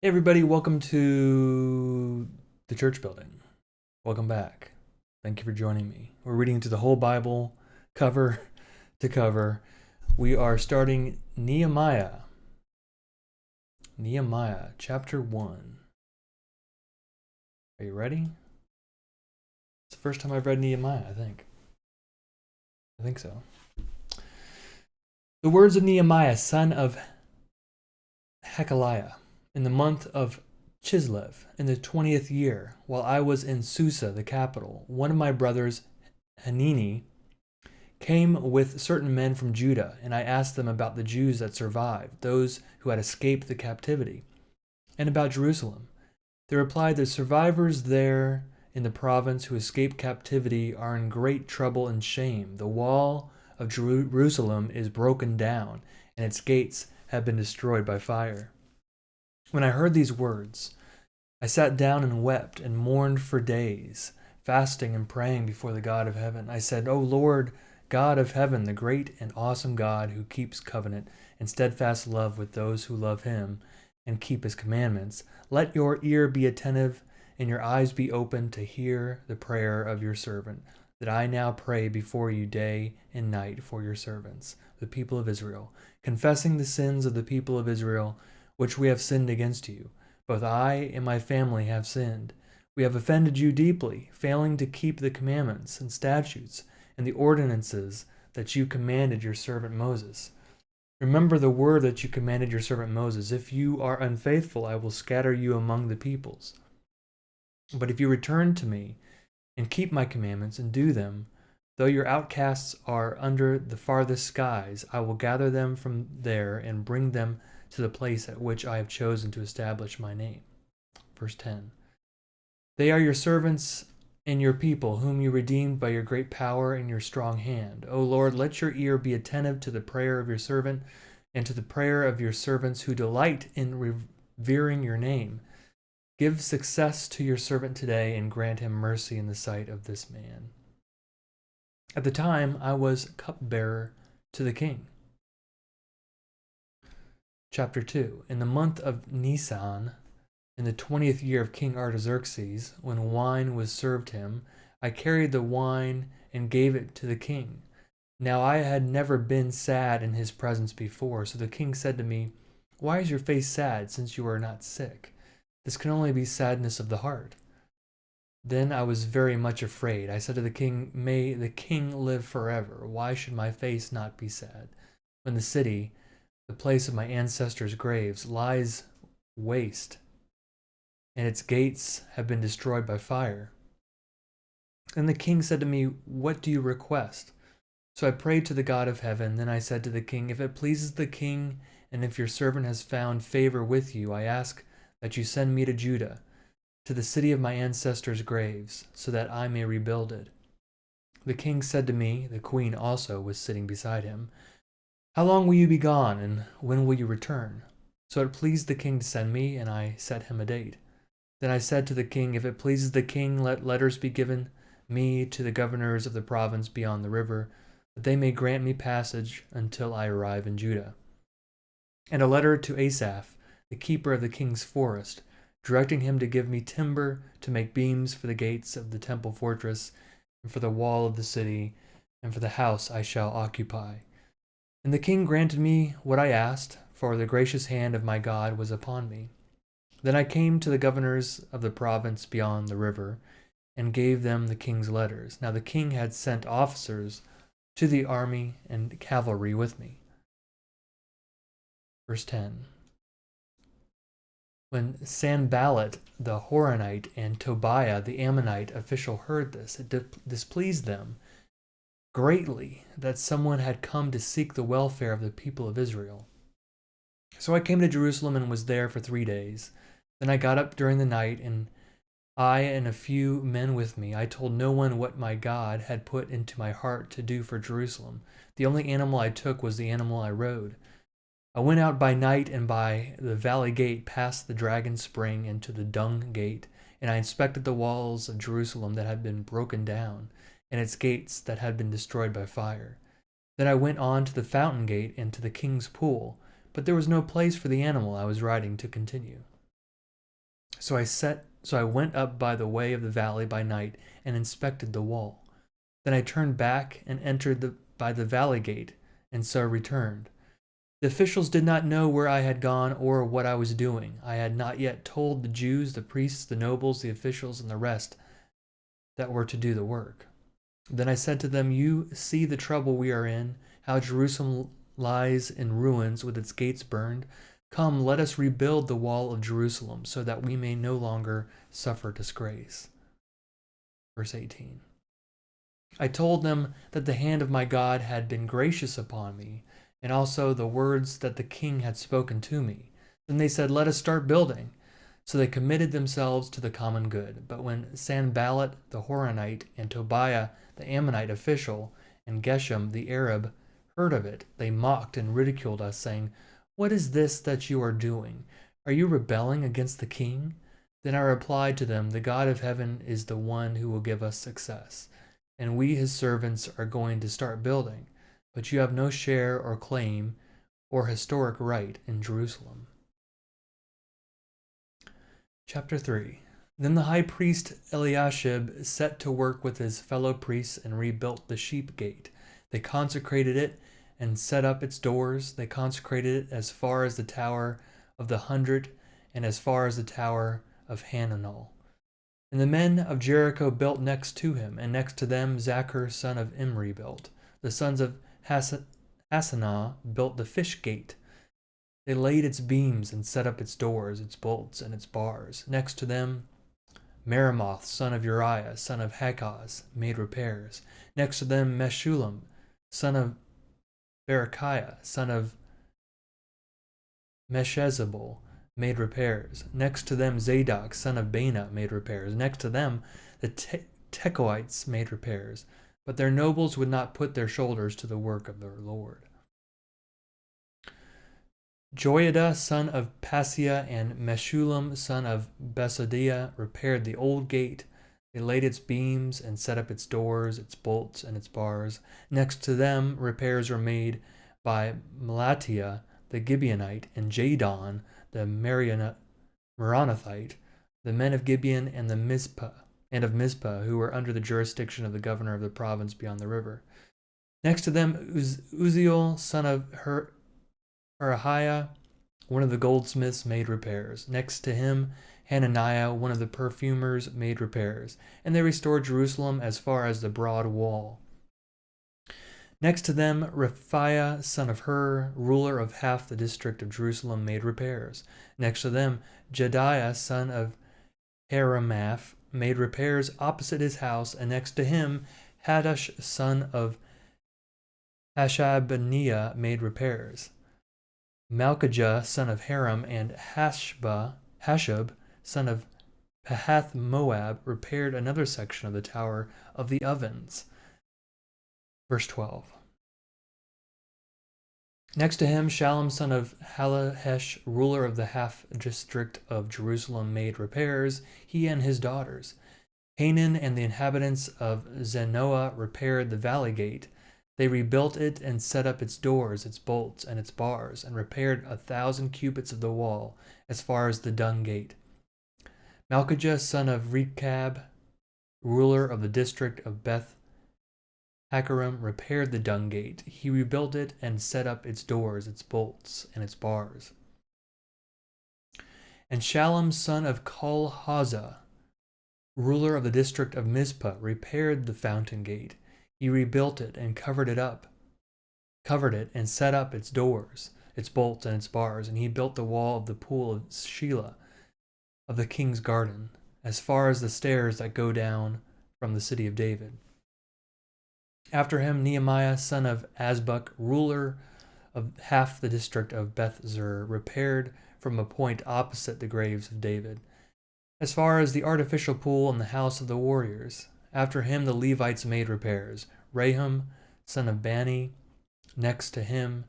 Hey everybody, welcome to the church building. Welcome back. Thank you for joining me. We're reading through the whole Bible, cover to cover. We are starting Nehemiah. Nehemiah, chapter 1. Are you ready? It's the first time I've read Nehemiah, I think. I think so. The words of Nehemiah, son of Hekeliah, in the month of Chislev, in the 20th year, while I was in Susa, the capital, one of my brothers, Hanini, came with certain men from Judah, and I asked them about the Jews that survived, those who had escaped the captivity, and about Jerusalem. They replied, the survivors there in the province who escaped captivity are in great trouble and shame. The wall of Jerusalem is broken down, and its gates have been destroyed by fire. When I heard these words, I sat down and wept and mourned for days, fasting and praying before the God of heaven. I said, O Lord, God of heaven, the great and awesome God who keeps covenant and steadfast love with those who love him and keep his commandments, let your ear be attentive and your eyes be open to hear the prayer of your servant, that I now pray before you day and night for your servants, the people of Israel, confessing the sins of the people of Israel, which we have sinned against you. Both I and my family have sinned. We have offended you deeply, failing to keep the commandments and statutes and the ordinances that you commanded your servant Moses. Remember the word that you commanded your servant Moses. If you are unfaithful, I will scatter you among the peoples. But if you return to me and keep my commandments and do them, though your outcasts are under the farthest skies, I will gather them from there and bring them to the place at which I have chosen to establish my name. Verse 10. They are your servants and your people, whom you redeemed by your great power and your strong hand. O Lord, let your ear be attentive to the prayer of your servant and to the prayer of your servants who delight in revering your name. Give success to your servant today and grant him mercy in the sight of this man. At the time, I was cupbearer to the king. Chapter 2. In the month of Nisan, in the 20th year of King Artaxerxes, when wine was served him, I carried the wine and gave it to the king. Now I had never been sad in his presence before, so the king said to me, Why is your face sad, since you are not sick? This can only be sadness of the heart. Then I was very much afraid. I said to the king, May the king live forever. Why should my face not be sad? When the city, the place of my ancestors' graves, lies waste, and its gates have been destroyed by fire. And the king said to me, What do you request? So I prayed to the God of heaven. Then I said to the king, If it pleases the king, and if your servant has found favor with you, I ask that you send me to Judah, to the city of my ancestors' graves, so that I may rebuild it. The king said to me, the queen also was sitting beside him, How long will you be gone, and when will you return? So it pleased the king to send me, and I set him a date. Then I said to the king, If it pleases the king, let letters be given me to the governors of the province beyond the river, that they may grant me passage until I arrive in Judah. And a letter to Asaph, the keeper of the king's forest, directing him to give me timber to make beams for the gates of the temple fortress, and for the wall of the city, and for the house I shall occupy. And the king granted me what I asked, for the gracious hand of my God was upon me. Then I came to the governors of the province beyond the river, and gave them the king's letters. Now the king had sent officers to the army and cavalry with me. Verse 10. When Sanballat the Horonite and Tobiah the Ammonite official heard this, it displeased them greatly that someone had come to seek the welfare of the people of Israel. So I came to Jerusalem and was there for 3 days. Then I got up during the night, and I and a few men with me, I told no one what my God had put into my heart to do for Jerusalem. The only animal I took was the animal I rode. I went out by night and by the valley gate past the dragon spring into the dung gate, and I inspected the walls of Jerusalem that had been broken down, and its gates that had been destroyed by fire. Then I went on to the fountain gate and to the king's pool, but there was no place for the animal I was riding to continue. So I went up by the way of the valley by night and inspected the wall. Then I turned back and entered by the valley gate, and so returned. The officials did not know where I had gone or what I was doing. I had not yet told the Jews, the priests, the nobles, the officials, and the rest that were to do the work. Then I said to them, "You see the trouble we are in, how Jerusalem lies in ruins with its gates burned. Come, let us rebuild the wall of Jerusalem so that we may no longer suffer disgrace." Verse 18. I told them that the hand of my God had been gracious upon me, and also the words that the king had spoken to me. Then they said, "Let us start building." So they committed themselves to the common good. But when Sanballat the Horonite and Tobiah the Ammonite official and Geshem the Arab heard of it, they mocked and ridiculed us, saying, "What is this that you are doing? Are you rebelling against the king?" Then I replied to them, "The God of heaven is the one who will give us success, and we, his servants, are going to start building. But you have no share or claim or historic right in Jerusalem." Chapter 3. Then the high priest Eliashib set to work with his fellow priests and rebuilt the sheep gate. They consecrated it and set up its doors. They consecrated it as far as the Tower of the 100 and as far as the Tower of Hananel. And the men of Jericho built next to him, and next to them Zachar son of Imri built. The sons of Hassanah built the fish gate. They laid its beams and set up its doors, its bolts, and its bars. Next to them Meremoth son of Uriah, son of Hakaz, made repairs. Next to them Meshullam, son of Berechiah, son of Meshezabel, made repairs. Next to them Zadok, son of Bana, made repairs. Next to them the Tekoites made repairs. But their nobles would not put their shoulders to the work of their Lord. Joiada son of Paseah and Meshullam son of Besodiah repaired the old gate. They laid its beams and set up its doors, its bolts, and its bars. Next to them repairs were made by Melatiah the Gibeonite and Jadon the Meronothite, the men of Gibeon and of Mizpah, who were under the jurisdiction of the governor of the province beyond the river. Next to them Uzziel son of Harahiah, one of the goldsmiths, made repairs. Next to him Hananiah, one of the perfumers, made repairs. And they restored Jerusalem as far as the broad wall. Next to them Rephaiah son of Hur, ruler of half the district of Jerusalem, made repairs. Next to them Jediah son of Haramath made repairs opposite his house, and next to him Haddash son of Hashabniah made repairs. Malchijah son of Haram and Hashub son of Pahath Moab repaired another section of the Tower of the Ovens. Verse 12. Next to him Shallum son of Halahesh, ruler of the half district of Jerusalem, made repairs, he and his daughters. Hanan and the inhabitants of Zenoah repaired the valley gate. They rebuilt it and set up its doors, its bolts, and its bars, and repaired 1,000 cubits of the wall as far as the dung gate. Malchijah son of Rechab, ruler of the district of Beth Hakarim, repaired the dung gate. He rebuilt it and set up its doors, its bolts, and its bars. And Shallum son of Kolhazah, ruler of the district of Mizpah, repaired the fountain gate. He rebuilt it and covered it and set up its doors, its bolts, and its bars. And he built the wall of the pool of Shelah of the king's garden, as far as the stairs that go down from the city of David. After him Nehemiah son of Azbuk, ruler of half the district of Beth-zur, repaired from a point opposite the graves of David, as far as the artificial pool and the house of the warriors. After him the Levites made repairs. Rahum son of Bani, next to him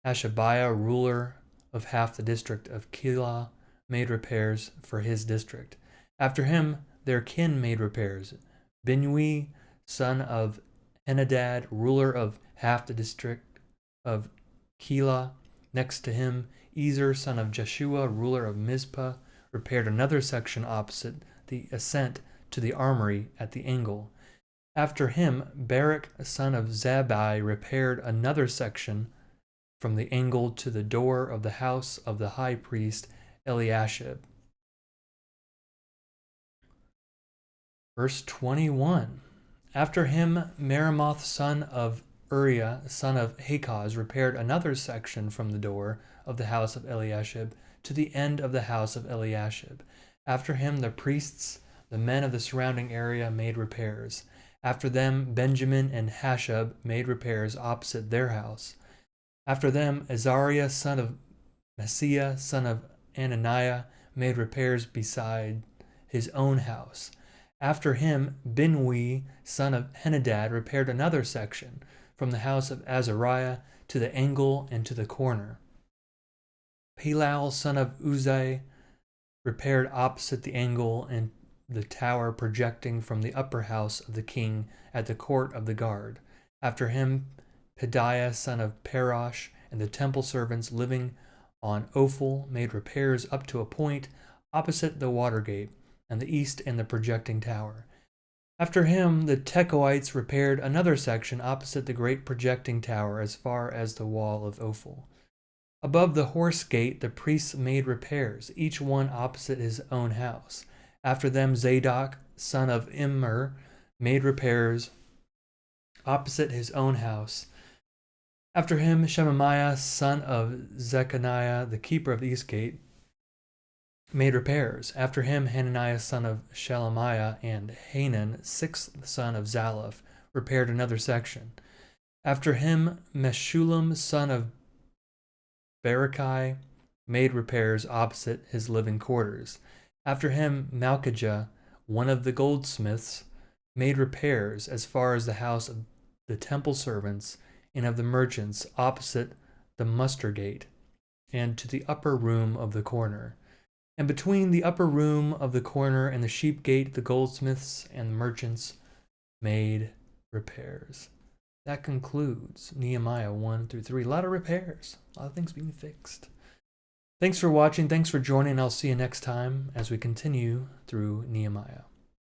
Hashabiah, ruler of half the district of Keilah, made repairs for his district. After him their kin made repairs. Binnui son of Henadad, ruler of half the district of Keilah, next to him Ezer son of Jeshua, ruler of Mizpah, repaired another section opposite the ascent to the armory at the angle. After him, Barak, son of Zabbai, repaired another section from the angle to the door of the house of the high priest Eliashib. Verse 21. After him, Meremoth, son of Uriah, son of Hakaz, repaired another section from the door of the house of Eliashib to the end of the house of Eliashib. After him, the priests, the men of the surrounding area, made repairs. After them, Benjamin and Hashab made repairs opposite their house. After them, Azariah, son of Messiah, son of Ananiah, made repairs beside his own house. After him, Binui, son of Henadad, repaired another section from the house of Azariah to the angle and to the corner. Palal, son of Uzai, repaired opposite the angle and the tower projecting from the upper house of the king at the court of the guard. After him, Pedaiah, son of Parosh, and the temple servants living on Ophel made repairs up to a point opposite the water gate and the east and the projecting tower. After him, the Tekoites repaired another section opposite the great projecting tower as far as the wall of Ophel. Above the horse gate, the priests made repairs, each one opposite his own house. After them, Zadok, son of Immer, made repairs opposite his own house. After him, Shemaiah, son of Zechariah, the keeper of the east gate, made repairs. After him, Hananiah, son of Shelemiah, and Hanan, sixth son of Zalaph, repaired another section. After him, Meshullam, son of Berechiah, made repairs opposite his living quarters. After him, Malchijah, one of the goldsmiths, made repairs as far as the house of the temple servants and of the merchants opposite the muster gate, and to the upper room of the corner. And between the upper room of the corner and the sheep gate, the goldsmiths and the merchants made repairs. That concludes Nehemiah 1 through 3. A lot of repairs, a lot of things being fixed. Thanks for watching. Thanks for joining. I'll see you next time as we continue through Nehemiah.